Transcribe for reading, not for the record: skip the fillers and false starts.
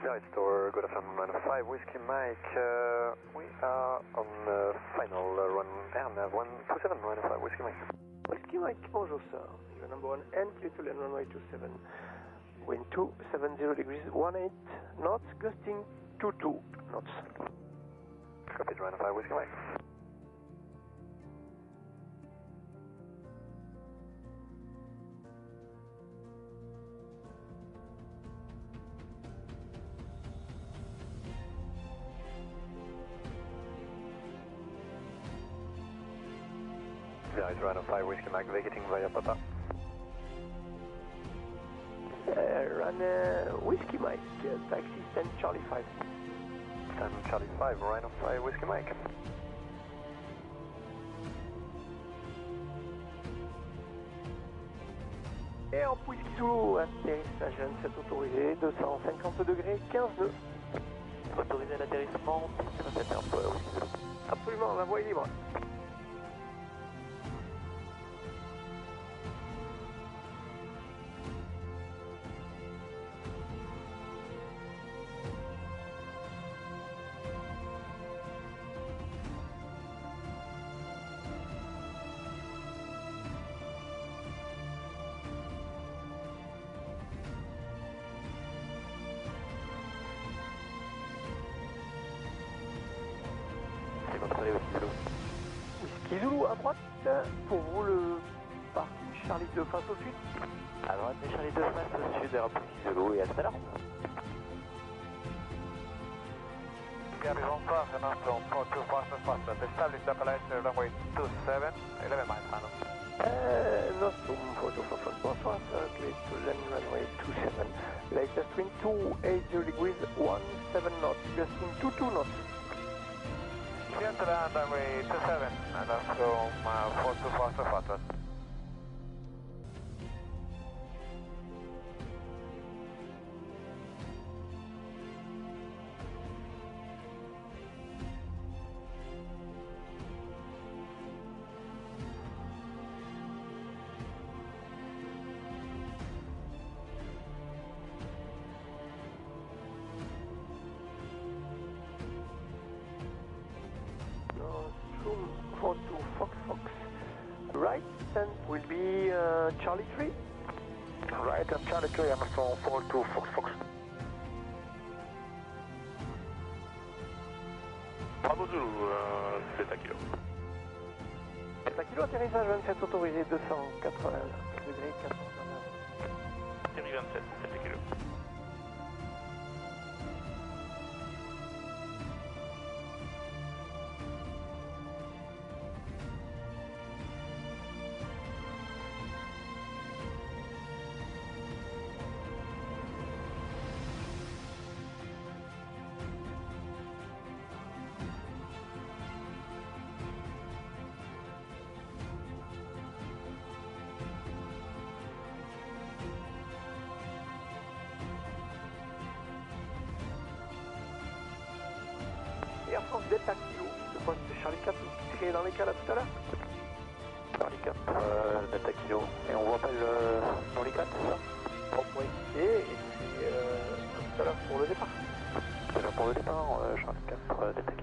Biarritz Tower, good afternoon, 95 Whiskey Mike. We are on final run air 127, 95 Whiskey Mike. Whiskey Mike, bonjour sir. Your number 1 and little and runway 27. Wind 270 degrees 18 knots, gusting 22 knots. Copy, 95 Whiskey Mike. Biarritz, 95 Whiskey Mike, vacating via Papa. Run Whiskey Mike, taxi stand Charlie 5. Stand Charlie 5, 95 Whiskey Mike. AEROPORT Whiskey Zulu, atterrissage 27 autorisé, 250 degrés, 15 nœuds. Autorisé l'atterrissement, 27 heures pour Whiskey Zulu. Absolument, la voie est libre. Contrôlez Whiskey Zulu. Whiskey Zulu à droite, pour vous le parking Charlie 2 face au sud. À droite, et Charlie 2 face au sud, AEROPORT Whiskey Zulu, et à tout à l'heure. Biarritz on fast and after on 42 fast and faster. Establish localizer runway 27, 11 miles final. Nostrum, photo for first bonsoir, clear to land runway 27. Latest wind 280 degrees 17 knots, gusting 22 knots. Clear to land runway 27 and after 42 fast and faster. Nostrum, 42 Fox Fox. Right stand will be Charlie 3. Right and Charlie 3 and from 42 Fox Fox. Bravo Zulu, Delta Kilo. Delta Kilo, atterrissage 27 autorisé, 280 degrés, 400 Série 27, Delta Kilo. Air France Delta Kilo, le poste Charlie 4, tiré dans les cales tout à l'heure. Charlie 4, Delta Kilo. Et on vous appelle dans les 4, c'est ça? Bon, pour essayer, et puis tout à l'heure pour le départ. Déjà pour le départ, Charlie 4, Delta Kilo.